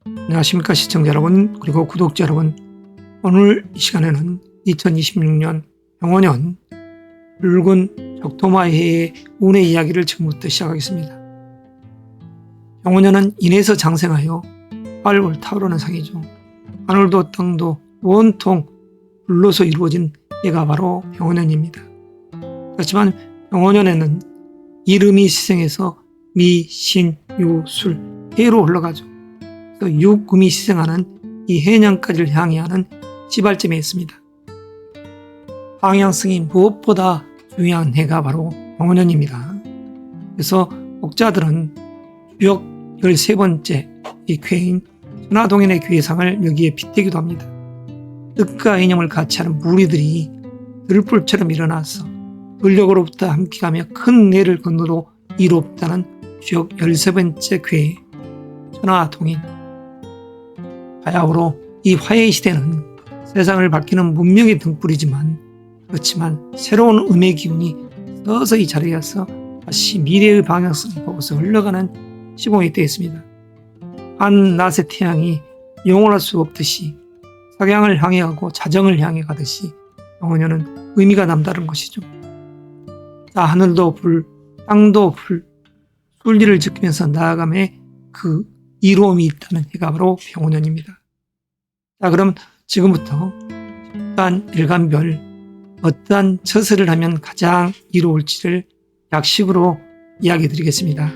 안녕하십니까 시청자 여러분 그리고 구독자 여러분. 오늘 이 시간에는 2026년 병원년 붉은 적토마해의 운의 이야기를 지금부터 시작하겠습니다. 병원년은 인에서 장생하여 활활 타오르는 상이죠. 하늘도 땅도 온통 불로서 이루어진 해가 바로 병원년입니다. 그렇지만 병원년에는 이름이 시생해서 미, 신, 유, 술, 해로 흘러가죠. 그래서 육금이 시생하는 이 해년까지를 향해 하는 시발점에 있습니다. 방향성이 무엇보다 중요한 해가 바로 병원년입니다. 그래서 학자들은 주역 13번째 이 쾌인 천하동인의 괴상을 여기에 빗대기도 합니다. 뜻과 이념을 같이 하는 무리들이 들불처럼 일어나서 권력으로부터 함께가며 큰 내를 건너도 이롭다는 주역 13번째 괴 천하동인. 바야흐로 이 화해의 시대는 세상을 밝히는 문명의 등불이지만 그렇지만 새로운 음의 기운이 서서히 자리에서 다시 미래의 방향성을 보고서 흘러가는 시공이 되었습니다. 한 낮의 태양이 영원할 수 없듯이 석양을 향해 가고 자정을 향해 가듯이 병원년은 의미가 남다른 것이죠. 자, 하늘도 불, 땅도 불, 순리를 지키면서 나아감에 그 이로움이 있다는 해가 바로 병원년입니다. 자, 그럼 지금부터 일간 일간별 어떠한 처세를 하면 가장 이로울지를 약식으로 이야기 드리겠습니다.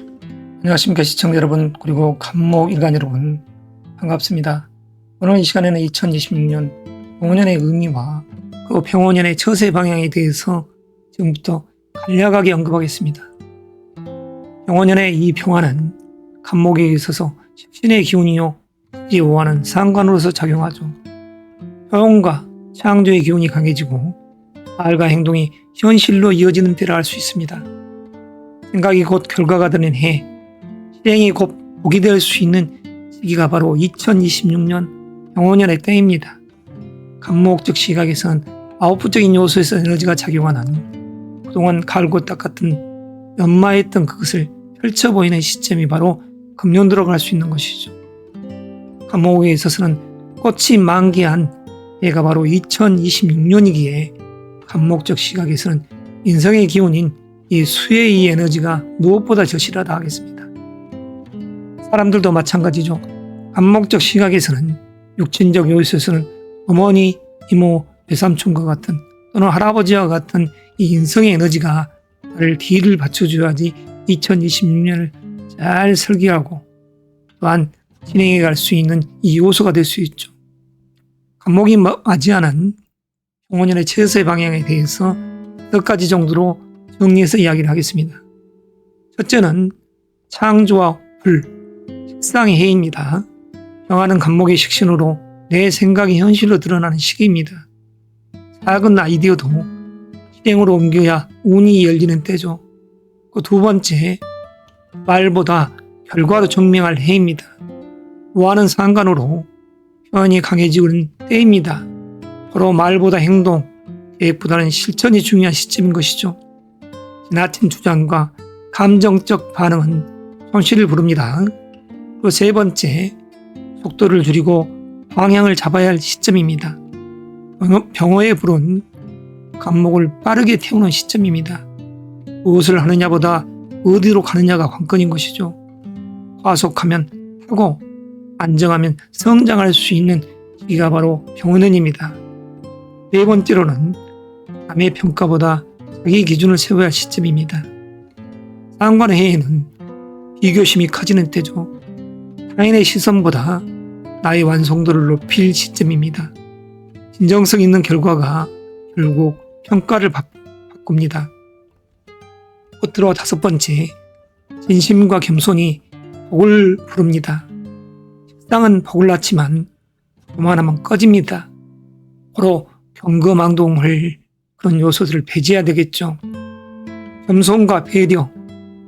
안녕하십니까 시청자 여러분 그리고 간목 일간 여러분 반갑습니다. 오늘 이 시간에는 2026년 병원년의 의미와 그 병원년의 처세 방향에 대해서 지금부터 간략하게 언급하겠습니다. 병원년의 이 평화는 간목에 있어서 신의 기운이요 오하는 상관으로서 작용하죠. 평온과 창조의 기운이 강해지고 말과 행동이 현실로 이어지는 때를 알 수 있습니다. 생각이 곧 결과가 되는 해, 실행이 곧 복이 될 수 있는 시기가 바로 2026년 병원년의 때입니다. 간목적 시각에선 아웃풋적인 요소에서 에너지가 작용하는 그동안 갈고 닦았던 연마했던 그것을 펼쳐 보이는 시점이 바로 금년도로 갈 수 있는 것이죠. 간목에 있어서는 꽃이 만개한 해가 바로 2026년이기에 간목적 시각에서는 인성의 기운인 이 수의 이 에너지가 무엇보다 절실하다 하겠습니다. 사람들도 마찬가지죠. 간목적 시각에서는 육친적 요소에서는 어머니, 이모, 외삼촌과 같은 또는 할아버지와 같은 이 인성의 에너지가 나를 뒤를 받쳐줘야지 2026년을 잘 설계하고 또한 진행해 갈 수 있는 이 요소가 될 수 있죠. 간목이 맞이하는 병원년의 처세 방향에 대해서 몇 가지 정도로 정리해서 이야기를 하겠습니다. 첫째는 창조와 불, 식상의 해입니다. 병화는 간목의 식신으로 내 생각이 현실로 드러나는 시기입니다. 작은 아이디어도 실행으로 옮겨야 운이 열리는 때죠. 그 두 번째, 말보다 결과로 증명할 해입니다. 우하는 상관으로 표현이 강해지는 때입니다. 바로 말보다 행동, 계획보다는 실천이 중요한 시점인 것이죠. 지나친 주장과 감정적 반응은 손실을 부릅니다. 또 세 번째, 속도를 줄이고 방향을 잡아야 할 시점입니다. 병어의 불은 간목을 빠르게 태우는 시점입니다. 무엇을 하느냐보다 어디로 가느냐가 관건인 것이죠. 과속하면 하고 안정하면 성장할 수 있는 시기가 바로 병원년입니다. 네 번째로는 남의 평가보다 자기 기준을 세워야 할 시점입니다. 상관의 해에는 비교심이 커지는 때죠. 타인의 시선보다 나의 완성도를 높일 시점입니다. 진정성 있는 결과가 결국 평가를 바꿉니다. 끝으로 다섯 번째, 진심과 겸손이 복을 부릅니다. 식상은 복을 낳지만 교만하면 꺼집니다. 바로 경거망동할 그런 요소들을 배제해야 되겠죠. 겸손과 배려,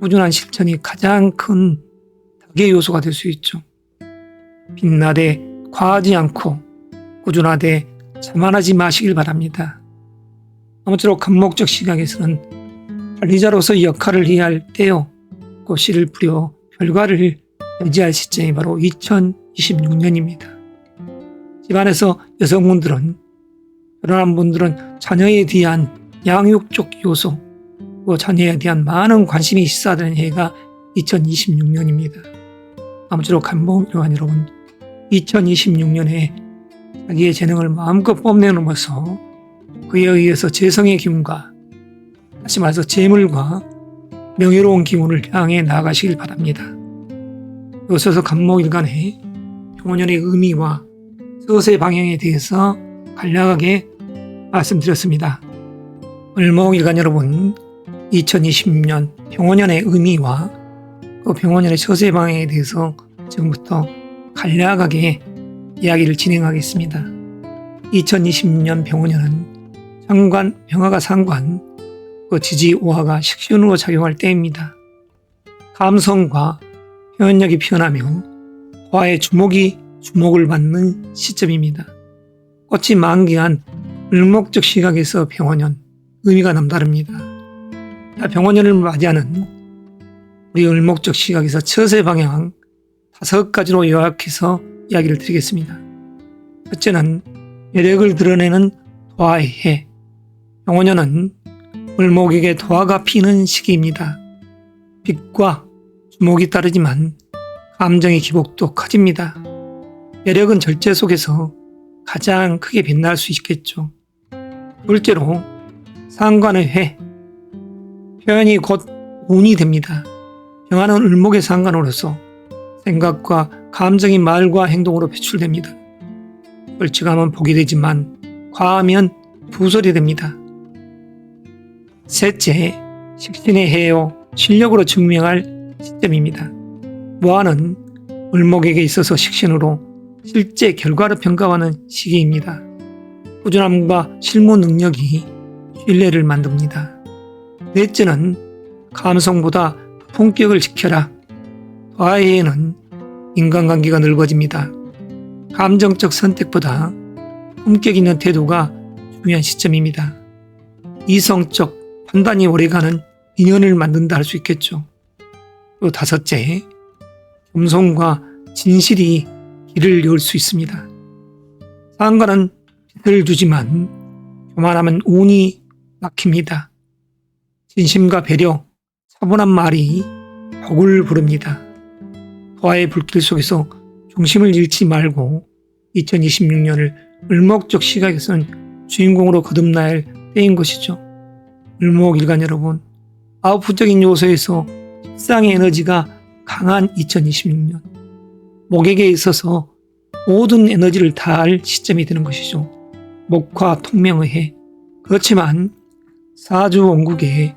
꾸준한 실천이 가장 큰 덕의 요소가 될 수 있죠. 빛나되 과하지 않고 꾸준하되 자만하지 마시길 바랍니다. 아무쪼록 간목적 시각에서는 관리자로서 역할을 해야 할 때요. 씨를 뿌려 결과를 배제할 시점이 바로 2026년입니다. 집안에서 여성분들은, 결혼한 분들은 자녀에 대한 양육적 요소, 그리고 자녀에 대한 많은 관심이 시사되는 해가 2026년입니다. 아무쪼록 간봉일관 여러분, 2026년에 자기의 재능을 마음껏 뽐내놓으면서 그에 의해서 재성의 기운과, 다시 말해서 재물과 명예로운 기운을 향해 나아가시길 바랍니다. 이곳에서 간목일간의 병원연의 의미와 서세 방향에 대해서 간략하게 말씀드렸습니다. 을목일간 여러분, 2020년 병원연의 의미와 그 병원연의 서세 방향에 대해서 지금부터 간략하게 이야기를 진행하겠습니다. 2020년 병원연은 상관, 병화가 상관, 그 지지, 오화가 식신으로 작용할 때입니다. 감성과 표현력이 피어나며 화의 주목을 받는 시점입니다. 꽃이 만개한 을목적 시각에서 병원연, 의미가 남다릅니다. 병원연을 맞이하는 우리 을목적 시각에서 처세 방향 5가지로 요약해서 이야기를 드리겠습니다. 첫째는 매력을 드러내는 도화의 해. 병원연은 을목에게 도화가 피는 시기입니다. 빛과 주목이 따르지만 감정의 기복도 커집니다. 매력은 절제 속에서 가장 크게 빛날 수 있겠죠. 둘째로 상관의 회. 표현이 곧 운이 됩니다. 병화는 을목의 상관으로서 생각과 감정이 말과 행동으로 표출됩니다. 솔직하면 복이 되지만 과하면 부설이 됩니다. 셋째, 식신의 해요. 실력으로 증명할 시점입니다. 무화는 을목에게 있어서 식신으로 실제 결과를 평가하는 시기입니다. 꾸준함과 실무 능력이 신뢰를 만듭니다. 넷째는 감성보다 품격을 지켜라. 도화의 해에는 인간관계가 넓어집니다. 감정적 선택보다 품격 있는 태도가 중요한 시점입니다. 이성적 판단이 오래가는 인연을 만든다 할 수 있겠죠. 또 다섯째, 겸손과 진실이 길을 열 수 있습니다. 상관은 빛을 주지만 교만하면 운이 막힙니다. 진심과 배려, 차분한 말이 복을 부릅니다. 도화의 불길 속에서 중심을 잃지 말고 2026년을 을목적 시각에서는 주인공으로 거듭나야 할 때인 것이죠. 을목일간 여러분, 아웃풋적인 요소에서 식상의 에너지가 강한 2026년, 목에게 있어서 모든 에너지를 다할 시점이 되는 것이죠. 목화 통명의 해. 그렇지만 사주 원국에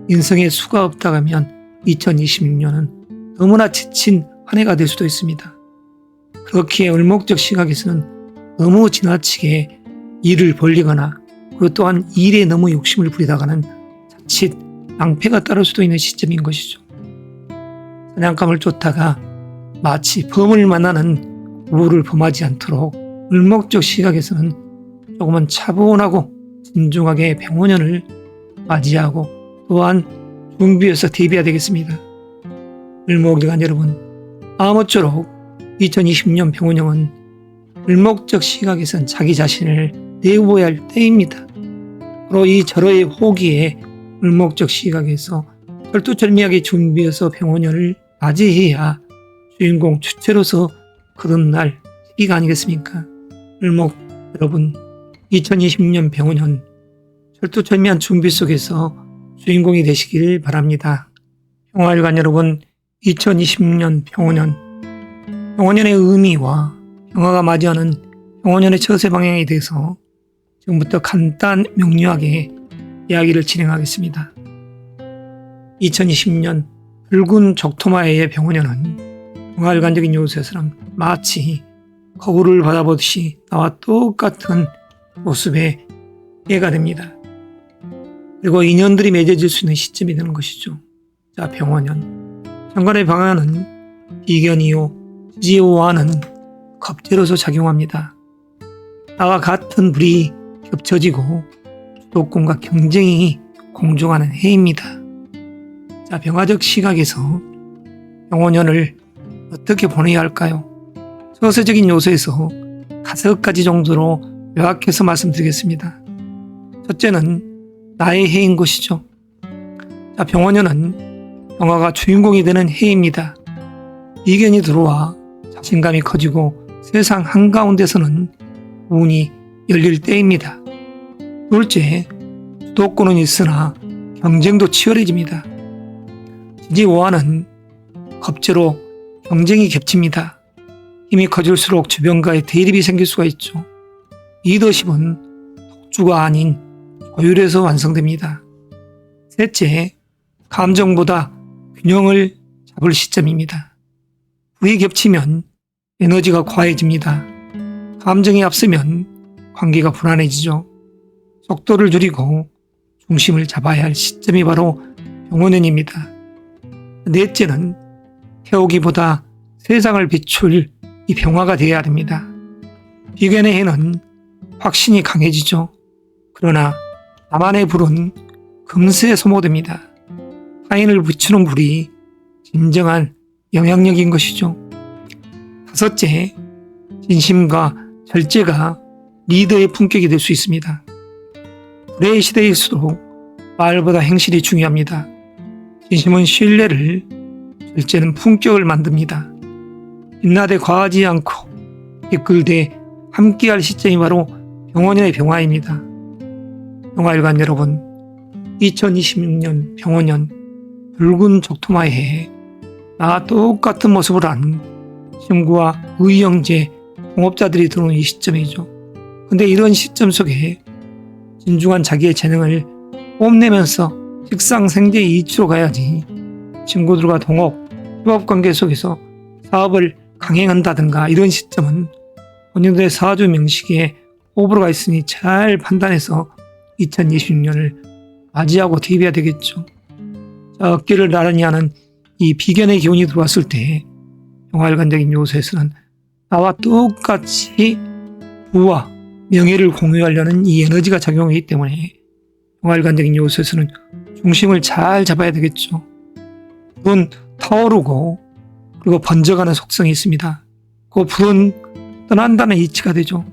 인성의 수가 없다고 하면 2026년은 너무나 지친 한 해가 될 수도 있습니다. 그렇기에 을목적 시각에서는 너무 지나치게 일을 벌리거나 그리고 또한 일에 너무 욕심을 부리다가는 자칫 낭패가 따를 수도 있는 시점인 것이죠. 사냥감을 쫓다가 마치 범을 만나는 우를 범하지 않도록 을목적 시각에서는 조금은 차분하고 진중하게 병원연을 맞이하고 또한 준비해서 대비해야 되겠습니다. 을목일간 여러분, 아무쪼록 2020년 병원연은 을목적 시각에선 자기 자신을 내보아야 할 때입니다. 바로 이 절호의 호기에 을목적 시각에서 철두철미하게 준비해서 병원연을 맞이해야 주인공 주체로서 거듭날 시기가 아니겠습니까? 을목 여러분, 2020년 병원연 철두철미한 준비 속에서 주인공이 되시길 바랍니다. 병화일간 여러분, 2020년 병원연의 의미와 병화가 맞이하는 병원연의 처세 방향에 대해서 지금부터 간단 명료하게 이야기를 진행하겠습니다. 2020년 붉은 적토마해의 병원연은 병화일간적인 요소에서는 마치 거울을 받아보듯이 나와 똑같은 모습의 해가 됩니다. 그리고 인연들이 맺어질 수 있는 시점이 되는 것이죠. 자, 병원연. 상관의 방향은 비견이요, 지지오와는 겁재로서 작용합니다. 나와 같은 불이 겹쳐지고 주도권과 경쟁이 공존하는 해입니다. 자, 병화적 시각에서 병원연을 어떻게 보내야 할까요? 처세적인 요소에서 5가지 정도로 요약해서 말씀드리겠습니다. 첫째는 나의 해인 것이죠. 자, 병원연은 병화가 주인공이 되는 해입니다. 비견이 들어와 자신감이 커지고 세상 한가운데서는 운이 열릴 때입니다. 둘째, 주도권은 있으나 경쟁도 치열해집니다. 지지오화는 겁재로 경쟁이 겹칩니다. 힘이 커질수록 주변과의 대립이 생길 수가 있죠. 리더십은 독주가 아닌 조율에서 완성됩니다. 셋째, 감정보다 균형을 잡을 시점입니다. 불이 겹치면 에너지가 과해집니다. 감정이 앞서면 관계가 불안해지죠. 속도를 줄이고 중심을 잡아야 할 시점이 바로 병원연입니다. 넷째는 태우기보다 세상을 비출 이 병화가 되어야 됩니다. 비견의 해는 확신이 강해지죠. 그러나 나만의 불은 금세 소모됩니다. 타인을 비추는 불이 진정한 영향력인 것이죠. 다섯째, 진심과 절제가 리더의 품격이 될 수 있습니다. 불의 시대일수록 말보다 행실이 중요합니다. 진심은 신뢰를, 절제는 품격을 만듭니다. 빛나되 과하지 않고 이끌되 함께할 시점이 바로 병원연의 병화입니다. 병화일관 여러분, 2026년 병원연 붉은 적토마의 해에 나와 똑같은 모습을 한 친구와 의형제, 동업자들이 들어오는 이 시점이죠. 근데 이런 시점 속에 진중한 자기의 재능을 뽐내면서 식상생계 이치로 가야지 친구들과 동업, 협업관계 속에서 사업을 강행한다든가 이런 시점은 본인들의 사주 명식에 호불호가 있으니 잘 판단해서 2026년을 맞이하고 대비해야 되겠죠. 자, 어깨를 나란히 하는 이 비견의 기운이 들어왔을 때 병화일관적인 요소에서는 나와 똑같이 부와 명예를 공유하려는 이 에너지가 작용하기 때문에 병화일관적인 요소에서는 중심을 잘 잡아야 되겠죠. 불은 타오르고 그리고 번져가는 속성이 있습니다. 그 불은 떠난다는 이치가 되죠.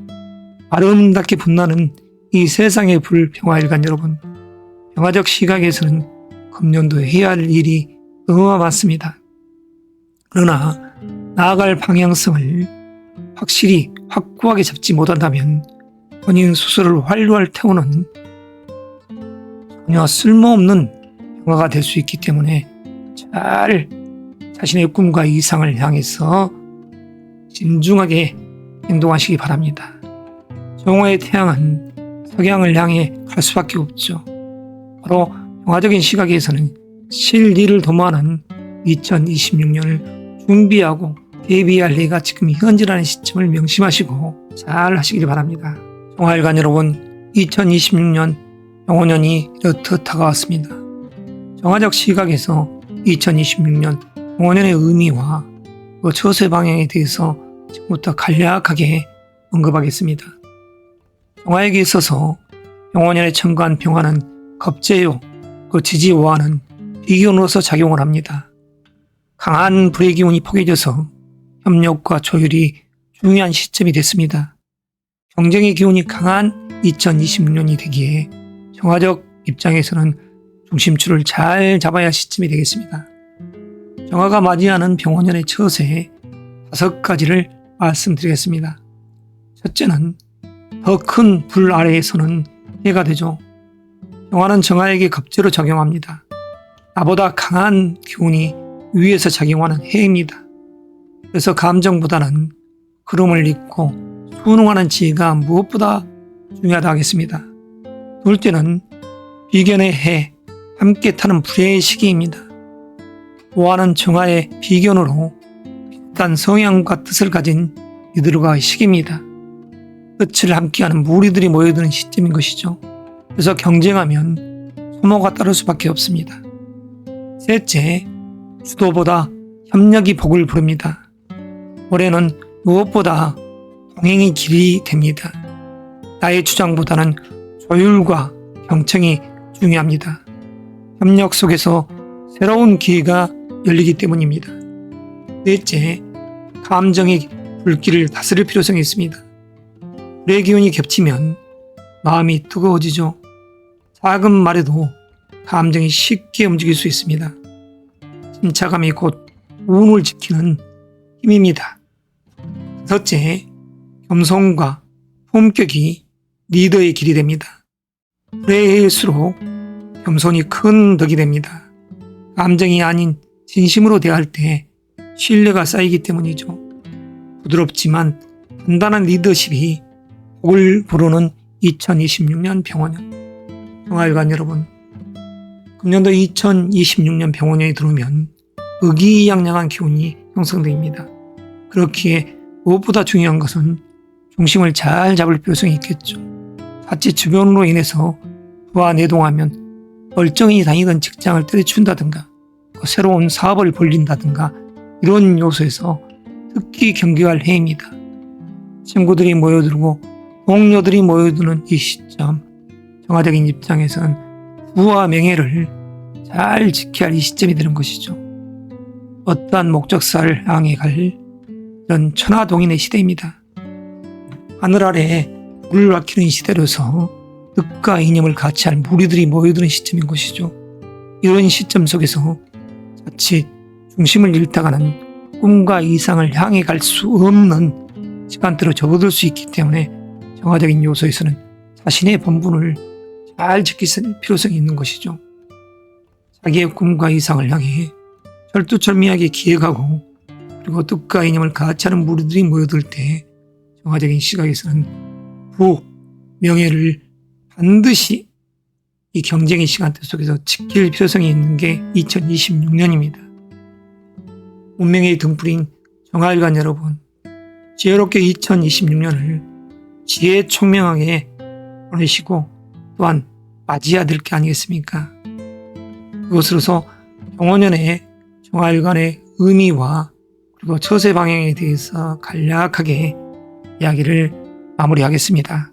아름답게 빛나는 이 세상의 불 병화일관 여러분, 병화적 시각에서는 금년도에 해야 할 일이 너무 많습니다. 그러나 나아갈 방향성을 확실히 확고하게 잡지 못한다면 본인 스스로를 활로할 태우는 전혀 쓸모없는 병화가 될 수 있기 때문에 잘 자신의 꿈과 이상을 향해서 진중하게 행동하시기 바랍니다. 정화의 태양은 석양을 향해 갈 수밖에 없죠. 바로 병화적인 시각에서는 실리를 도모하는 2026년을 준비하고 대비할 해가 지금 현재라는 시점을 명심하시고 잘 하시길 바랍니다. 정화일관 여러분, 2026년 병원연이 이렇듯 다가왔습니다. 정화적 시각에서 2026년 병원연의 의미와 그 처세 방향에 대해서 지금부터 간략하게 언급하겠습니다. 병화에게 있어서 병원연에 첨가한 병화는 겁재요, 그 지지오화는 비견으로서 작용을 합니다. 강한 불의 기운이 포개져서 협력과 조율이 중요한 시점이 됐습니다. 경쟁의 기운이 강한 2026년이 되기에 정화적 입장에서는 중심줄을 잘 잡아야 할 시점이 되겠습니다. 정화가 맞이하는 병원연의 처세 5가지를 말씀드리겠습니다. 첫째는 더 큰 불 아래에서는 해가 되죠. 병화는 정화에게 겁재로 작용합니다. 나보다 강한 기운이 위에서 작용하는 해입니다. 그래서 감정보다는 흐름을 잇고 순응하는 지혜가 무엇보다 중요하다 하겠습니다. 둘째는 비견의 해, 함께 타는 불의 시기입니다. 오화는 정화의 비견으로 비슷한 성향과 뜻을 가진 이들과 시기입니다. 끝을 함께하는 무리들이 모여드는 시점인 것이죠. 그래서 경쟁하면 소모가 따를 수밖에 없습니다. 셋째, 수도보다 협력이 복을 부릅니다. 올해는 무엇보다 동행이 길이 됩니다. 나의 주장보다는 조율과 경청이 중요합니다. 협력 속에서 새로운 기회가 열리기 때문입니다. 넷째, 감정이 불길을 다스릴 필요성이 있습니다. 불의 기운이 겹치면 마음이 뜨거워지죠. 작은 말에도 감정이 쉽게 움직일 수 있습니다. 침착함이 곧 운을 지키는 힘입니다. 첫째, 겸손과 품격이 리더의 길이 됩니다. 불의일수록 겸손이 큰 덕이 됩니다. 감정이 아닌 진심으로 대할 때 신뢰가 쌓이기 때문이죠. 부드럽지만 단단한 리더십이 복을 부르는 2026년 병원년. 정화일관 여러분, 금년도 2026년 병원년이 들어오면 의기양양한 기운이 형성됩니다. 그렇기에 무엇보다 중요한 것은 중심을 잘 잡을 필요성이 있겠죠. 자칫 주변으로 인해서 부하 내동하면 멀쩡히 다니던 직장을 때려치운다든가 새로운 사업을 벌린다든가 이런 요소에서 특히 경계할 해입니다. 친구들이 모여들고 동료들이 모여드는 이 시점, 정화적인 입장에서는 부와 명예를 잘 지켜야 할 이 시점이 되는 것이죠. 어떠한 목적사를 향해 갈 이런 천하동인의 시대입니다. 하늘 아래 물을 아끼는 시대로서 덕과 이념을 같이 할 무리들이 모여드는 시점인 것이죠. 이런 시점 속에서 자칫 중심을 잃다가는 꿈과 이상을 향해 갈 수 없는 시간대로 접어들 수 있기 때문에 정화적인 요소에서는 자신의 본분을 잘 지킬 필요성이 있는 것이죠. 자기의 꿈과 이상을 향해 철두철미하게 기획하고 그리고 뜻과 이념을 같이 하는 무리들이 모여들 때 정화적인 시각에서는 부, 명예를 반드시 이 경쟁의 시간대 속에서 지킬 필요성이 있는 게 2026년입니다. 운명의 등불인 정화일관 여러분, 지혜롭게 2026년을 지혜 총명하게 보내시고 또한 맞이해야 될 게 아니겠습니까? 그것으로서 병원년의 정화일관의 의미와 그리고 처세 방향에 대해서 간략하게 이야기를 마무리하겠습니다.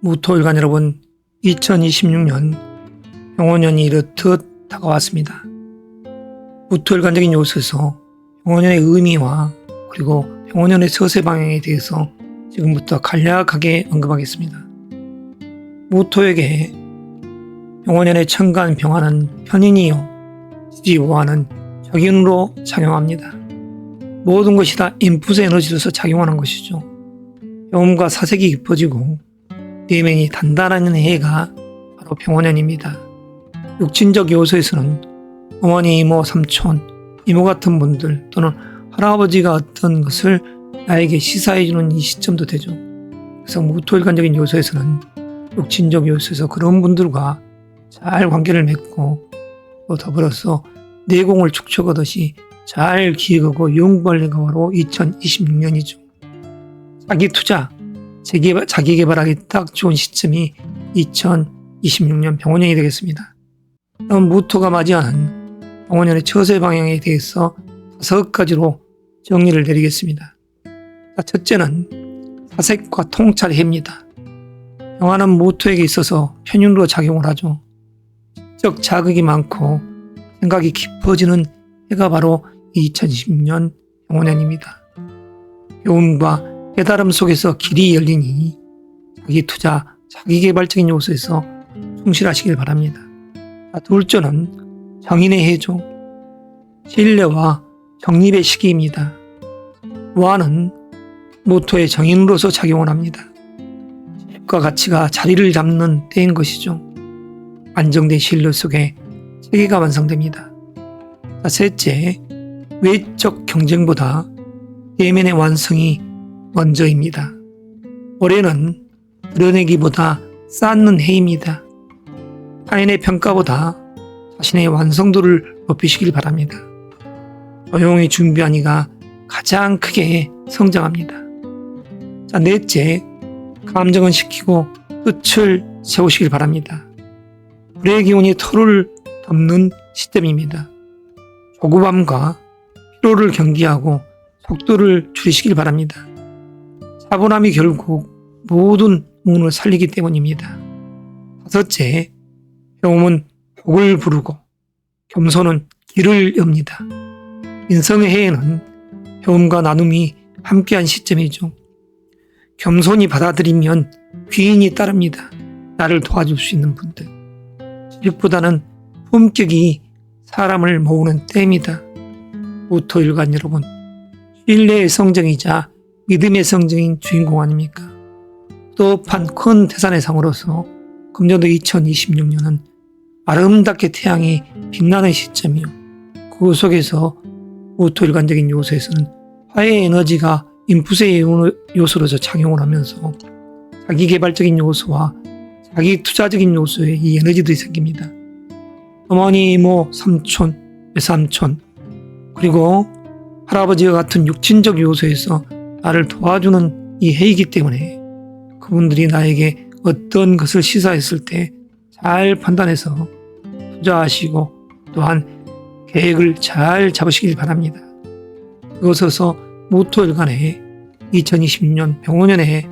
무토일관 여러분, 2026년 병원년이 이렇듯 다가왔습니다. 무토일관적인 요소에서 병원년의 의미와 그리고 병원년의 처세 방향에 대해서 지금부터 간략하게 언급하겠습니다. 무토에게 병원년의 천간 병화는 편인이요 지지오화는 적인으로 작용합니다. 모든 것이 다 인풋의 에너지로서 작용하는 것이죠. 병음과 사색이 깊어지고 내면이 단단한 해가 바로 병원년입니다. 육친적 요소에서는 어머니, 이모, 삼촌, 이모 같은 분들 또는 할아버지가 어떤 것을 나에게 시사해주는 이 시점도 되죠. 그래서 무토일관적인 요소에서는 육친적 요소에서 그런 분들과 잘 관계를 맺고 또 더불어서 내공을 축적하듯이 잘 기획하고 연구할 해가 바로 2026년이죠. 자기 투자, 자기 개발하기 딱 좋은 시점이 2026년 병원년이 되겠습니다. 다음 무토가 맞이하는 병원년의 처세 방향에 대해서 5가지로 정리를 내리겠습니다. 첫째는 사색과 통찰해입니다. 병화는 무토에게 있어서 편윤으로 작용을 하죠. 적 자극이 많고 생각이 깊어지는 해가 바로 2026년 병원년입니다. 배움과 깨달음 속에서 길이 열리니 자기 투자, 자기 개발적인 요소에서 충실하시길 바랍니다. 둘째는 정인의 해죠. 신뢰와 정립의 시기입니다. 무화는 무토의 정인으로서 작용을 합니다. 실과 가치가 자리를 잡는 때인 것이죠. 안정된 신뢰 속에 체계가 완성됩니다. 셋째, 외적 경쟁보다 내면의 완성이 먼저입니다. 올해는 드러내기보다 쌓는 해입니다. 타인의 평가보다 자신의 완성도를 높이시길 바랍니다. 조용히 준비한 이가 가장 크게 성장합니다. 넷째, 감정은 식히고 끝을 세우시길 바랍니다. 불의 기운이 털을 덮는 시점입니다. 조급함과 피로를 경계하고 속도를 줄이시길 바랍니다. 차분함이 결국 모든 운을 살리기 때문입니다. 다섯째, 배움은 복을 부르고 겸손은 길을 엽니다. 인성의 해에는 배움과 나눔이 함께한 시점이죠. 겸손히 받아들이면 귀인이 따릅니다. 나를 도와줄 수 있는 분들. 질보다는 품격이 사람을 모으는 때입니다. 무토일관 여러분, 신뢰의 성정이자 믿음의 성정인 주인공 아닙니까? 또한 큰 태산의 상으로서 금년도 2026년은 아름답게 태양이 빛나는 시점이요. 그 속에서 무토일관적인 요소에서는 화해의 에너지가 인풋의 요소로서 작용을 하면서 자기개발적인 요소와 자기 투자적인 요소에 이 에너지들이 생깁니다. 어머니, 이모, 삼촌, 외삼촌, 그리고 할아버지와 같은 육친적 요소에서 나를 도와주는 이 해이기 때문에 그분들이 나에게 어떤 것을 시사했을 때 잘 판단해서 투자하시고 또한 계획을 잘 잡으시길 바랍니다. 그것에서 무토일간의 2026년 병원년의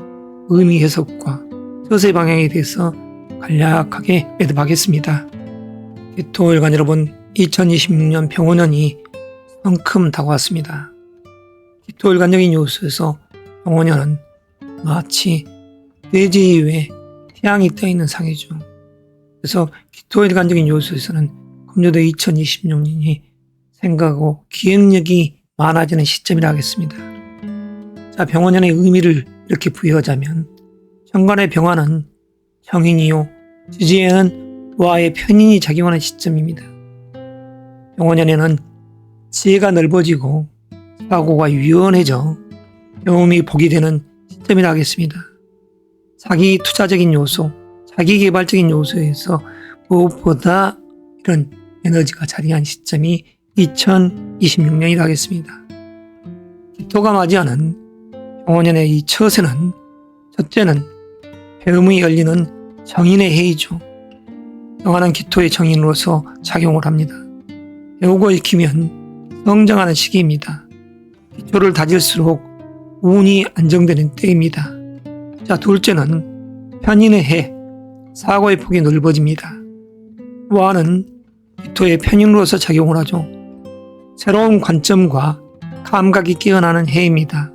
의미 해석과 서세 방향에 대해서 간략하게 매듭하겠습니다. 기토일간 여러분, 2026년 병원년이 성큼 다가왔습니다. 기토일간적인 요소에서 병원년은 마치 돼지 위에 태양이 떠있는 상이죠. 그래서 기토일간적인 요소에서는 금년도 2026년이 생각하고 기억력이 많아지는 시점이라 하겠습니다. 자, 병원년의 의미를 이렇게 부여하자면 천간의 병화는 정인이요, 지지에는 와의 편인이 작용하는 시점입니다. 병원년에는 지혜가 넓어지고 사고가 유연해져 경험이 복이 되는 시점이라 하겠습니다. 자기 투자적인 요소, 자기 개발적인 요소에서 무엇보다 이런 에너지가 자리한 시점이 2026년이라 하겠습니다. 기토가 맞이하는 병원년의 이 처세는 첫째는 배움이 열리는 정인의 해이죠. 영하는 기토의 정인으로서 작용을 합니다. 배우고 익히면 성장하는 시기입니다. 기초를 다질수록 운이 안정되는 때입니다. 자, 둘째는 편인의 해, 사고의 폭이 넓어집니다. 와는 기토의 편인으로서 작용을 하죠. 새로운 관점과 감각이 깨어나는 해입니다.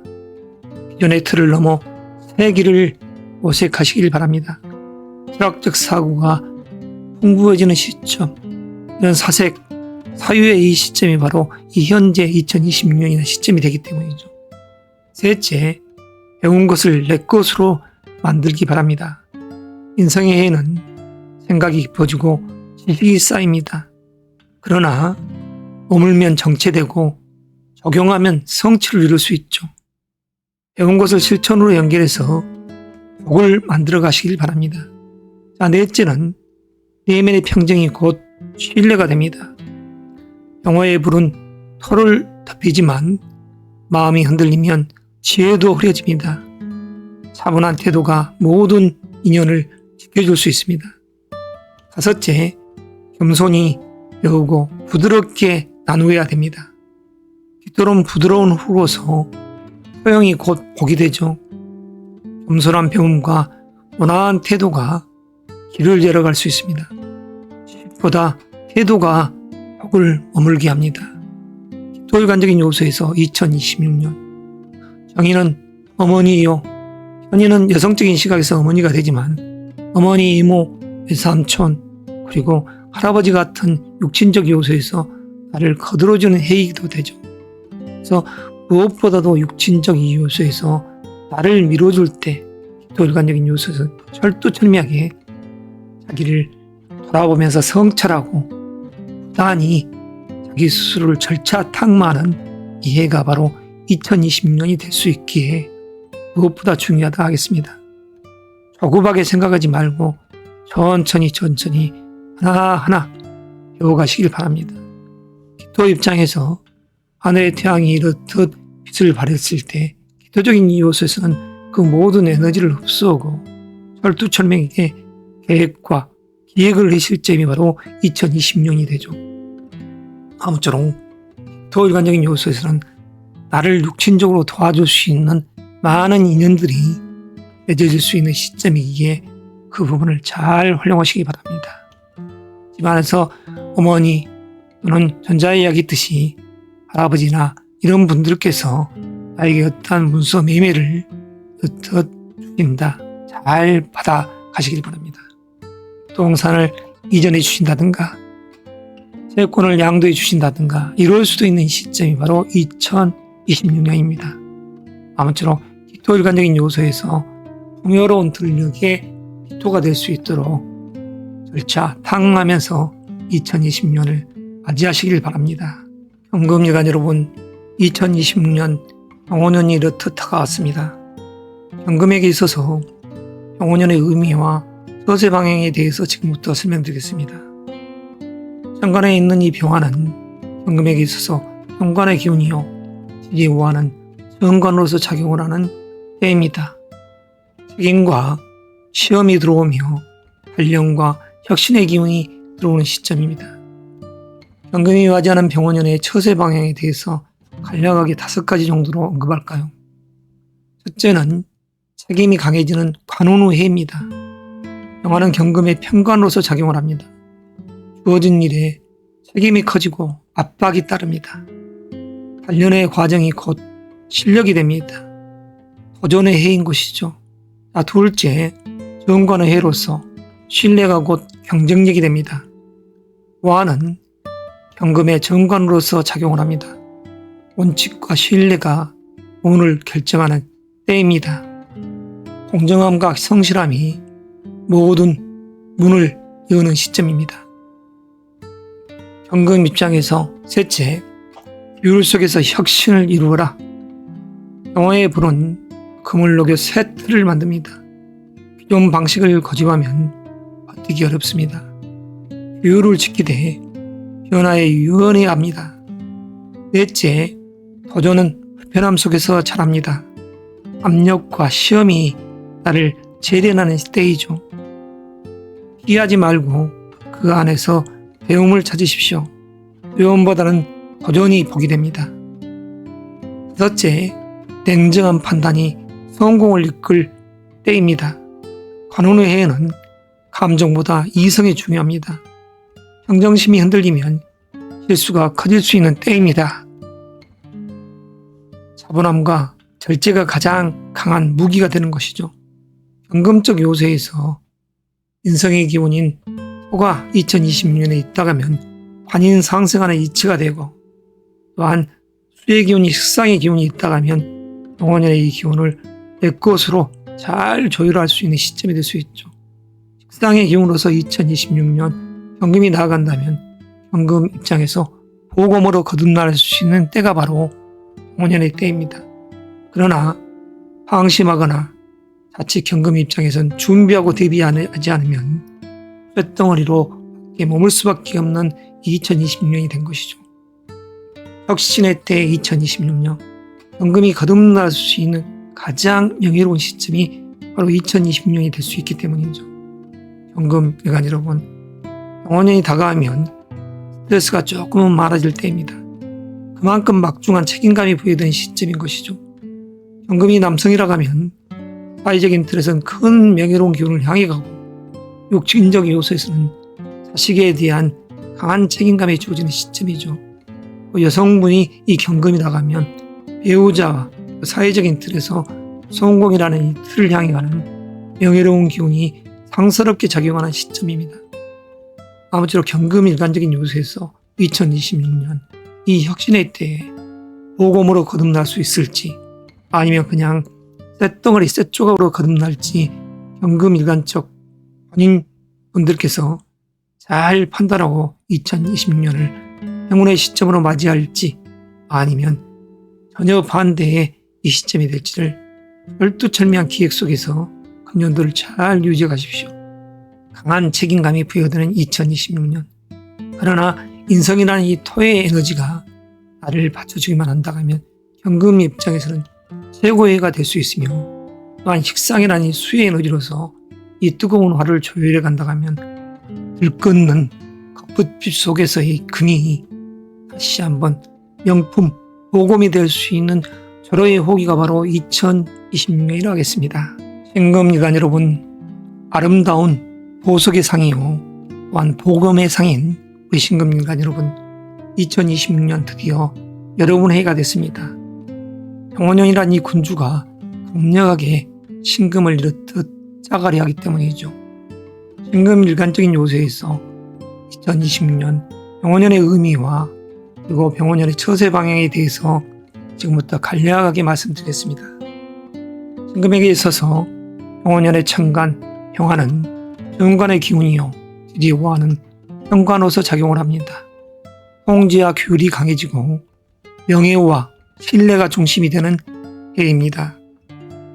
기존의 틀을 넘어 새 길을 모색하시길 바랍니다. 철학적 사고가 풍부해지는 시점, 이런 사색, 사유의 이 시점이 바로 이 현재 2026년이나 시점이 되기 때문이죠. 셋째, 배운 것을 내 것으로 만들기 바랍니다. 인생의 해는 생각이 깊어지고 지식이 쌓입니다. 그러나 머물면 정체되고 적용하면 성취를 이룰 수 있죠. 배운 것을 실천으로 연결해서 복을 만들어 가시길 바랍니다. 자, 넷째는 내면의 평정이 곧 신뢰가 됩니다. 영화의 불은 털을 덮이지만 마음이 흔들리면 지혜도 흐려집니다. 차분한 태도가 모든 인연을 지켜줄 수 있습니다. 다섯째, 겸손히 배우고 부드럽게 나누어야 됩니다. 기토로는 부드러운 후로서 소용이 곧 복이 되죠. 겸손한 배움과 온화한 태도가 길을 열어갈 수 있습니다. 보다 태도가 복을 머물게 합니다. 기토일관적인 요소에서 2026년 정의는 어머니요, 현이는 여성적인 시각에서 어머니가 되지만 어머니, 이모, 외삼촌, 그리고 할아버지 같은 육친적 요소에서 나를 거들어주는 해이기도 되죠. 그래서 무엇보다도 육친적 이 요소에서 나를 밀어줄 때 기토일관적인 요소에서 철두철미하게 자기를 돌아보면서 성찰하고 부단히 자기 스스로를 절차 탕마하는 이해가 바로 2026년이 될 수 있기에 무엇보다 중요하다 하겠습니다. 조급하게 생각하지 말고 천천히 하나하나 배워가시길 바랍니다. 기토 입장에서 하늘의 태양이 이렇듯 빛을 발했을 때 기토적인 요소에서는 그 모든 에너지를 흡수하고 철두철미하게 계획과 기획을 하실 점이 바로 2020년이 되죠. 아무쪼록 기토일관적인 요소에서는 나를 육친적으로 도와줄 수 있는 많은 인연들이 맺어질 수 있는 시점이기에 그 부분을 잘 활용하시기 바랍니다. 집안에서 어머니 또는 전자에 이야기 있듯이 할아버지나 이런 분들께서 나에게 어떠한 문서 매매를 어떻 주신다. 잘 받아 가시길 바랍니다. 부동산을 이전해 주신다든가 채권을 양도해 주신다든가 이럴 수도 있는 시점이 바로 2026년입니다. 아무쪼록 기토 일관적인 요소에서 풍요로운 들녘의 기토가 될 수 있도록 절차 탕하면서 2026년을 맞이하시길 바랍니다. 현금일간 여러분, 2026년 병원년이 이렇듯 다가왔습니다. 현금액에 있어서 병원년의 의미와 서세 방향에 대해서 지금부터 설명드리겠습니다. 현관에 있는 이 병화는 현금액에 있어서 현관의 기운이요 지지우화는 정관으로서 작용을 하는 때입니다. 책임과 시험이 들어오며 발령과 혁신의 기운이 들어오는 시점입니다. 현금이 맞이하는 병원년의 처세 방향에 대해서 간략하게 5가지 정도로 언급할까요? 첫째는 책임이 강해지는 관운 후 해입니다. 병화는 현금의 편관으로서 작용을 합니다. 주어진 일에 책임이 커지고 압박이 따릅니다. 단련의 과정이 곧 실력이 됩니다. 도전의 해인 것이죠. 둘째, 정관의 해로서 신뢰가 곧 경쟁력이 됩니다. 와는 현금의 정관으로서 작용을 합니다. 원칙과 신뢰가 운을 결정하는 때입니다. 공정함과 성실함이 모든 문을 여는 시점입니다. 현금 입장에서 셋째, 율 속에서 혁신을 이루어라. 영어의 불은 금을 녹여 새 틀을 만듭니다. 기존 방식을 고집하면 버티기 어렵습니다. 규율을 지키되 변화에 유연해야 합니다. 넷째, 도전은 불편함 속에서 자랍니다. 압력과 시험이 나를 재련하는 때이죠. 피하지 말고 그 안에서 배움을 찾으십시오. 배움보다는 도전이 복이 됩니다. 다섯째, 냉정한 판단이 성공을 이끌 때입니다. 관운의 해에는 감정보다 이성이 중요합니다. 평정심이 흔들리면 실수가 커질 수 있는 때입니다. 차분함과 절제가 가장 강한 무기가 되는 것이죠. 현금적 요소에서 인성의 기운인 토가 2026년에 있다가면 관인 상승하는 이치가 되고, 또한 수의 기운이 식상의 기운이 있다가면 병원년의 이 기운을 내 것으로 잘 조율할 수 있는 시점이 될 수 있죠. 식상의 기운으로서 2026년 현금이 나아간다면 현금 입장에서 보검으로 거듭날 수 있는 때가 바로 병원년의 때입니다. 그러나 방심하거나 자칫 현금 입장에선 준비하고 대비하지 않으면 쇳덩어리로 머물 수밖에 없는 2026년이 된 것이죠. 혁신의 때 2026년, 현금이 거듭날 수 있는 가장 명예로운 시점이 바로 2026년이 될 수 있기 때문이죠. 현금 일간 여러분, 병원년이 다가오면 스트레스가 조금은 많아질 때입니다. 그만큼 막중한 책임감이 부여되는 시점인 것이죠. 현금이 남성이라고 하면 사회적인 틀에서는 큰 명예로운 기운을 향해 가고, 육신적 요소에서는 자식에 대한 강한 책임감이 주어지는 시점이죠. 여성분이 이 현금이 나가면 배우자와 사회적인 틀에서 성공이라는 이 틀을 향해 가는 명예로운 기운이 상스럽게 작용하는 시점입니다. 아무쪼록 현금 일관적인 요소에서 2026년 이 혁신의 때에 보검으로 거듭날 수 있을지, 아니면 그냥 쇳덩어리 쇳조각으로 거듭날지 현금 일관적 본인 분들께서 잘 판단하고 2026년을 행운의 시점으로 맞이할지, 아니면 전혀 반대의 이 시점이 될지를 철두철미한 기획 속에서 금년도를 잘 유지해 가십시오. 강한 책임감이 부여되는 2026년. 그러나 인성이라는 이 토의 에너지가 나를 받쳐주기만 한다면 현금 입장에서는 최고의 해가 될 수 있으며, 또한 식상이라는 이 수의 에너지로서 이 뜨거운 화를 조율해 간다면 들끓는 겉빛 속에서의 금이 다시 한번 명품 보검이 될 수 있는 절호의 호기가 바로 2026년이라 하겠습니다. 신금일간 여러분, 아름다운 보석의 상이요 또한 보검의 상인 우리 신금일간 여러분, 2026년 드디어 여러분의 해가 됐습니다. 병원년이란 이 군주가 강력하게 신금을 이루듯 짜가리하기 때문이죠. 신금 일간적인 요소에서 2026년 병원년의 의미와 그리고 병원년의 처세 방향에 대해서 지금부터 간략하게 말씀드리겠습니다. 신금에게 있어서 병원년의 천간, 병화는 정관의 기운이요 지지와는 현관으로서 작용을 합니다. 통지와 규율이 강해지고 명예와 신뢰가 중심이 되는 해입니다.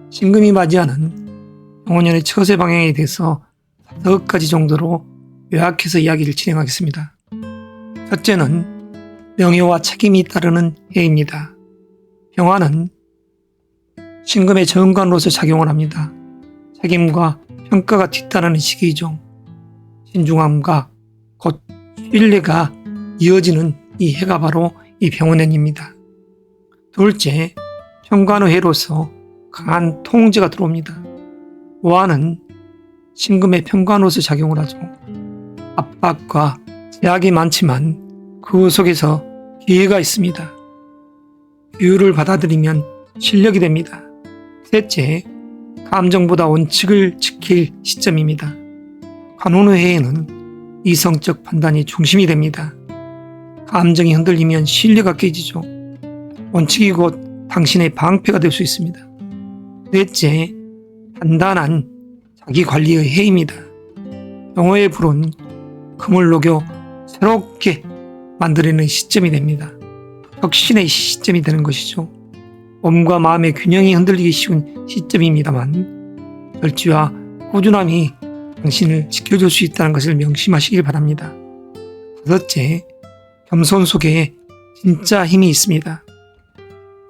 신금이 맞이하는 병원년의 처세 방향에 대해서 5가지 정도로 요약해서 이야기를 진행하겠습니다. 첫째는 명예와 책임이 따르는 해입니다. 병화는 신금의 정관으로서 작용을 합니다. 책임과 평가가 뒤따르는 시기이죠. 신중함과 곧 신뢰가 이어지는 이 해가 바로 이 병원년입니다. 둘째, 평관의 해로서 강한 통제가 들어옵니다. 오화는 신금의 평관으로서 작용을 하죠. 압박과 제약이 많지만 그 속에서 기회가 있습니다. 규율을 받아들이면 실력이 됩니다. 셋째, 감정보다 원칙을 지킬 시점입니다. 관운의 해에는 이성적 판단이 중심이 됩니다. 감정이 흔들리면 신뢰가 깨지죠. 원칙이 곧 당신의 방패가 될 수 있습니다. 넷째, 단단한 자기관리의 해입니다. 병화의 불은 금을 녹여 새롭게 만들어내는 시점이 됩니다. 혁신의 시점이 되는 것이죠. 몸과 마음의 균형이 흔들리기 쉬운 시점입니다만 절제와 꾸준함이 당신을 지켜줄 수 있다는 것을 명심하시길 바랍니다. 다섯째, 겸손 속에 진짜 힘이 있습니다.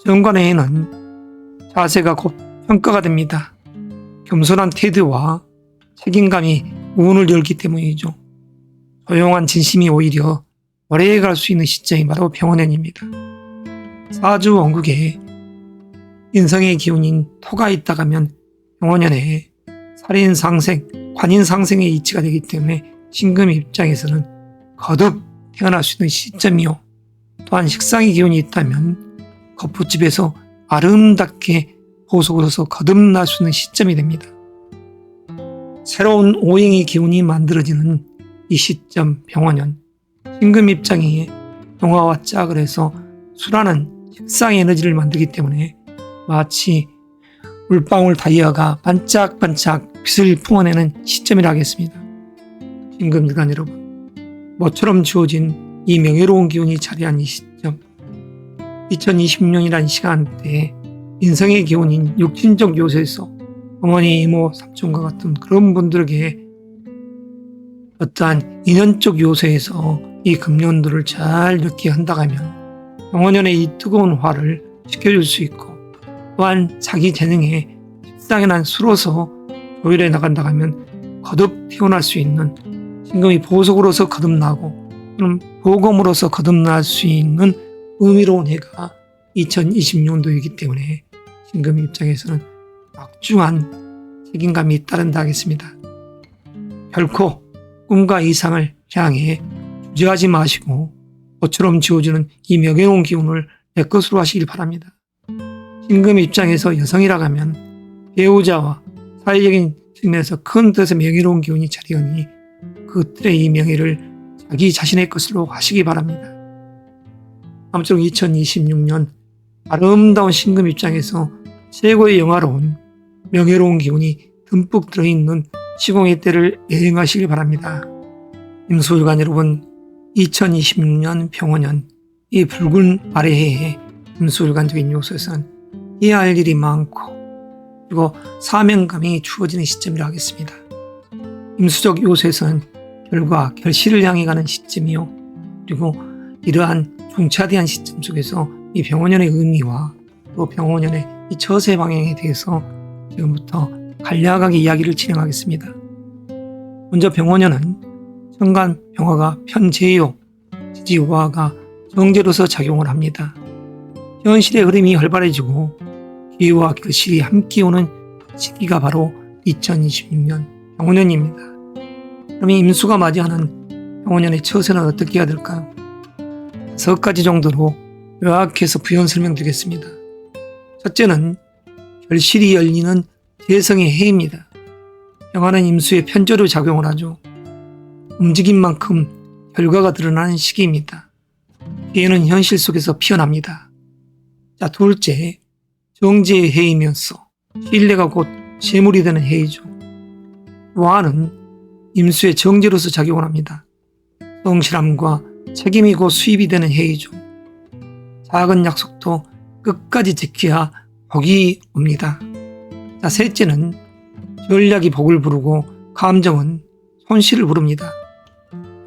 정관의 해는 자세가 곧 평가가 됩니다. 겸손한 태도와 책임감이 운을 열기 때문이죠. 조용한 진심이 오히려 오래 갈 수 있는 시점이 바로 병원년입니다. 사주 원국에 인성의 기운인 토가 있다가면 병원년에 살인상생, 관인상생의 이치가 되기 때문에 신금 입장에서는 거듭 태어날 수 있는 시점이요. 또한 식상의 기운이 있다면 겉부집에서 아름답게 보석으로서 거듭날 수 있는 시점이 됩니다. 새로운 오행의 기운이 만들어지는 이 시점 병원년, 신금 입장에 병화와 짝을 해서 수라는 식상의 에너지를 만들기 때문에 마치 물방울 다이아가 반짝반짝 빛을 품어내는 시점이라 하겠습니다. 신금 일간 여러분, 모처럼 주어진 이 명예로운 기운이 자리한 이 시점, 2020년이란 시간대에 인성의 기운인 육신적 요소에서 어머니, 이모, 삼촌과 같은 그런 분들에게 어떠한 인연적 요소에서 이 금년도를 잘 느끼게 한다면 병원년의 이 뜨거운 화를 지켜줄 수 있고 또한 자기 재능에 식상한 수로서 조율해 나간다면 거듭 태어날 수 있는 신금이 보석으로서 거듭나고 또는 보검으로서 거듭날 수 있는 의미로운 해가 2026년도이기 때문에 신금 입장에서는 막중한 책임감이 따른다 하겠습니다. 결코 꿈과 이상을 향해 주저하지 마시고 모처럼 지어주는 이 명예로운 기운을 내 것으로 하시길 바랍니다. 신금 입장에서 여성이라고 하면 배우자와 사회적인 측면에서 큰 뜻의 명예로운 기운이 자리하니 그 틀의 이 명예를 자기 자신의 것으로 하시기 바랍니다. 아무쪼록 2026년 아름다운 신금 입장에서 최고의 영화로운 명예로운 기운이 듬뿍 들어있는 시공의 때를 여행하시길 바랍니다. 임수일간 여러분, 2026년 병원년 이 붉은 아래 해에 임수일간적인 요소에서는 해야 할 일이 많고 그리고 사명감이 주어지는 시점이라 하겠습니다. 임수적 요소에서는 결과, 결실을 향해 가는 시점이요. 그리고 이러한 중차대한 시점 속에서 이 병원년의 의미와 또 병원년의 이 처세 방향에 대해서 지금부터 간략하게 이야기를 진행하겠습니다. 먼저 병원년은 천간 병화가 편재요, 지지우화가 정제로서 작용을 합니다. 현실의 흐름이 활발해지고 기회와 결실이 함께 오는 시기가 바로 2026년 병원년입니다. 그러면 임수가 맞이하는 병원년의 처세는 어떻게 해야 될까요? 5가지 정도로 요약해서 부연 설명드리겠습니다. 첫째는 결실이 열리는 재성의 해입니다. 병화는 임수의 편조로 작용을 하죠. 움직인 만큼 결과가 드러나는 시기입니다. 기회는 현실 속에서 피어납니다. 자, 둘째, 정제의 해이면서 신뢰가 곧 재물이 되는 해이죠. 와는 임수의 정제로서 작용을 합니다. 성실함과 책임이 곧 수입이 되는 해이죠. 작은 약속도 끝까지 지켜야 복이 옵니다. 자, 셋째는 전략이 복을 부르고 감정은 손실을 부릅니다.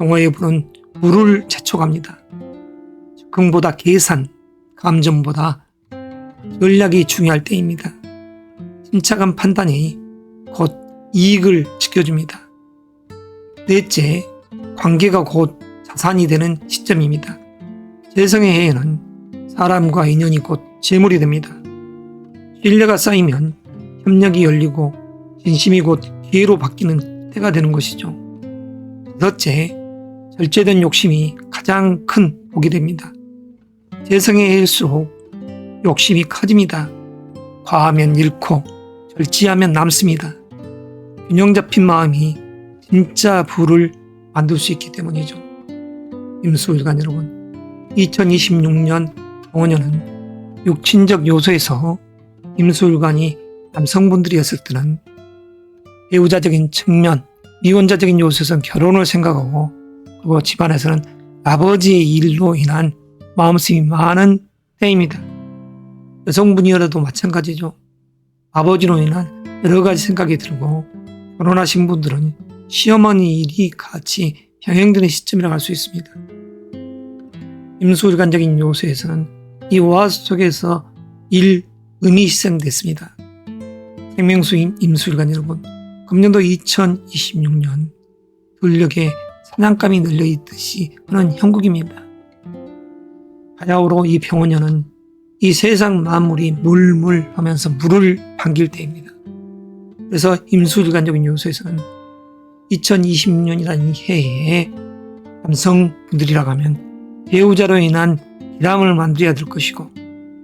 용어의 불은 물을 재촉합니다. 즉흥보다 계산, 감정보다 전략이 중요할 때입니다. 침착한 판단이 곧 이익을 지켜줍니다. 넷째, 관계가 곧 자산이 되는 시점입니다. 재성의 해에는 사람과 인연이 곧 재물이 됩니다. 신뢰가 쌓이면 협력이 열리고 진심이 곧 기회로 바뀌는 때가 되는 것이죠. 여섯째, 절제된 욕심이 가장 큰 복이 됩니다. 재성의 해일수록 욕심이 커집니다. 과하면 잃고 절제하면 남습니다. 균형 잡힌 마음이 진짜 부를 만들 수 있기 때문이죠. 임수일간 여러분, 2026년 병원년은 육친적 요소에서 임수일간이 남성분들이었을 때는 배우자적인 측면, 미혼자적인 요소에서는 결혼을 생각하고, 그리고 집안에서는 아버지의 일로 인한 마음쓰임이 많은 때입니다. 여성분이어도 마찬가지죠. 아버지로 인한 여러 가지 생각이 들고, 결혼하신 분들은 시어머니 일이 같이 병행되는 시점이라고 할 수 있습니다. 임수일간적인 요소에서는 이 와 속에서 음이 희생됐습니다. 생명수인 임수일간 여러분, 금년도 2026년 들녘에 사냥감이 늘려있듯이 하는 형국입니다. 바야흐로 이 병원년은 이 세상 만물이 물물 하면서 물을 반길 때입니다. 그래서 임수일간적인 요소에서는 2026년이라는 이 해에 남성분들이라고 하면 배우자로 인한 기람을 만들어야 될 것이고,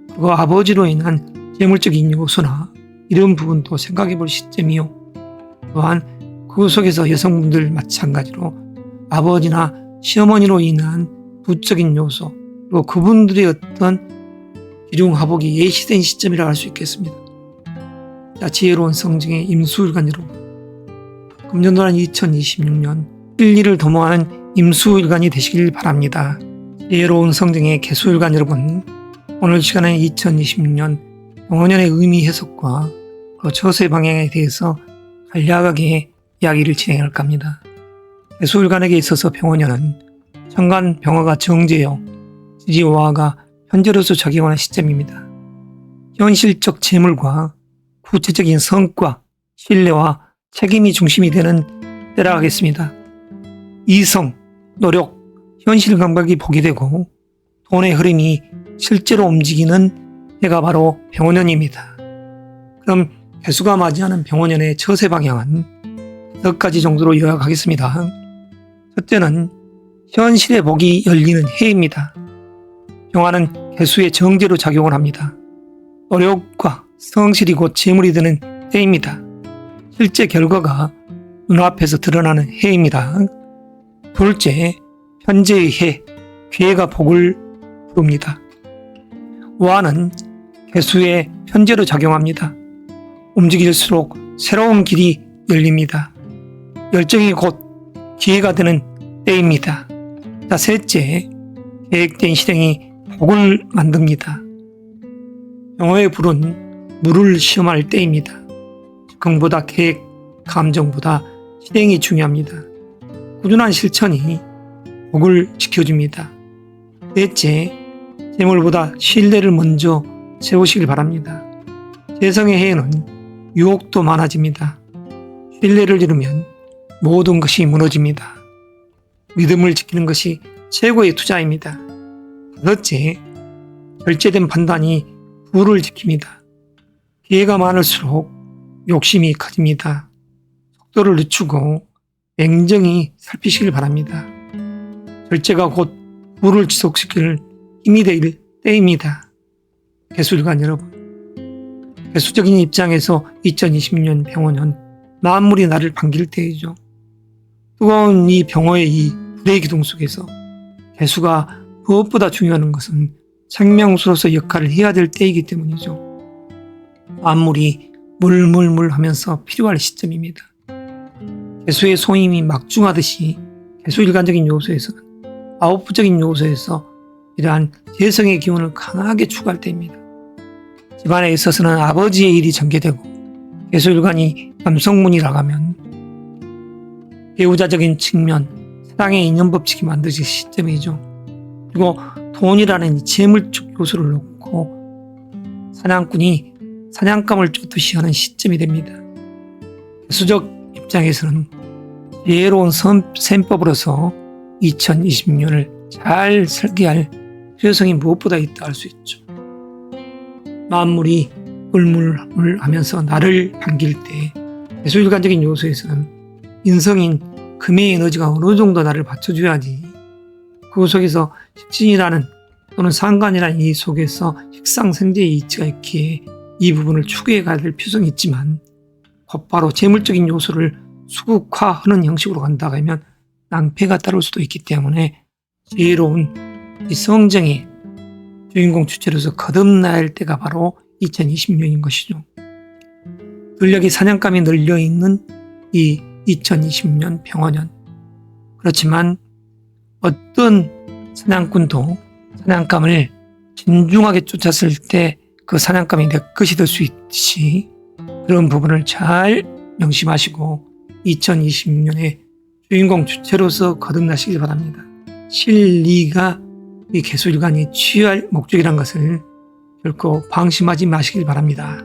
그리고 아버지로 인한 재물적인 요소나 이런 부분도 생각해 볼 시점이요. 또한 그 속에서 여성분들 마찬가지로 아버지나 시어머니로 인한 부적인 요소, 그리고 그분들의 어떤 기중하복이 예시된 시점이라 할 수 있겠습니다. 자, 지혜로운 성징의 임수일간 여러분, 금년도는 2026년 일리를 도모하는 임수일간이 되시길 바랍니다. 지혜로운 성징의 개수일간 여러분, 오늘 시간에 2026년 병원년의 의미 해석과 그 처세 방향에 대해서 간략하게 이야기를 진행할까 합니다. 개수일간에게 있어서 병원년은 천간 병화가 정제요, 지지화가 현재로서 작용하는 시점입니다. 현실적 재물과 구체적인 성과, 신뢰와 책임이 중심이 되는 때라 하겠습니다. 이성, 노력, 현실 감각이 복이 되고 돈의 흐름이 실제로 움직이는 해가 바로 병원년입니다. 그럼 개수가 맞이하는 병원년의 처세 방향은 5가지 정도로 요약하겠습니다. 첫째는 현실의 복이 열리는 해입니다. 병화는 개수의 정제로 작용을 합니다. 노력과 성실이 곧 재물이 되는 해입니다. 실제 결과가 눈앞에서 드러나는 해입니다. 둘째, 현재의 해, 기회가 복을 부릅니다. 와는 개수의 현재로 작용합니다. 움직일수록 새로운 길이 열립니다. 열정이 곧 기회가 되는 때입니다. 자, 셋째, 계획된 실행이 복을 만듭니다. 병화의 불은 물을 시험할 때입니다. 즉흥보다 계획, 감정보다 실행이 중요합니다. 꾸준한 실천이 복을 지켜줍니다. 넷째, 재물보다 신뢰를 먼저 세우시길 바랍니다. 재성의 해에는 유혹도 많아집니다. 신뢰를 잃으면 모든 것이 무너집니다. 믿음을 지키는 것이 최고의 투자입니다. 다섯째, 절제된 판단이 부를 지킵니다. 기회가 많을수록 욕심이 커집니다. 속도를 늦추고 냉정히 살피시길 바랍니다. 절제가 곧 부를 지속시킬 힘이 될 때입니다. 개수일간 여러분, 개수적인 입장에서 2020년 병원은 만물이 나를 반길 때이죠. 뜨거운 이 병호의 이 불의 기둥 속에서 개수가 무엇보다 중요한 것은 생명수로서 역할을 해야 될 때이기 때문이죠. 만물이 물물물 하면서 필요할 시점입니다. 개수의 소임이 막중하듯이 개수 일관적인 요소에서는 아웃부적인 요소에서 이러한 재성의 기운을 강하게 추구할 때입니다. 집안에 있어서는 아버지의 일이 전개되고 개수 일관이 남성문이라고 하면 배우자적인 측면, 사랑의 인연 법칙이 만들어질 시점이죠. 그리고 돈이라는 재물적 요소를 놓고 사냥꾼이 사냥감을 쫓듯이 하는 시점이 됩니다. 개수적 입장에서는 지혜로운 셈법으로서 2020년을 잘 설계할 필요성이 무엇보다 있다 할 수 있죠. 만물이 물물물 하면서 나를 반길 때 개수일관적인 요소에서는 인성인 금의 에너지가 어느 정도 나를 받쳐줘야지 그 속에서 식신이라는 또는 상관이라는 이 속에서 식상생재의 이치가 있기에 이 부분을 추구해 가야 될 필요성이 있지만 곧바로 재물적인 요소를 수국화하는 형식으로 간다고 하면 낭패가 따를 수도 있기 때문에 지혜로운 이 성정의 주인공 주체로서 거듭나야 할 때가 바로 2020년인 것이죠. 근력이 사냥감이 널려있는 이 2020년 병화년. 그렇지만 어떤 사냥꾼도 사냥감을 진중하게 쫓았을 때 그 사냥감이 내 것이 될 수 있듯이 그런 부분을 잘 명심하시고 2020년에 주인공 주체로서 거듭나시길 바랍니다. 실리가 이 개수일관이 취할 목적이란 것을 결코 방심하지 마시길 바랍니다.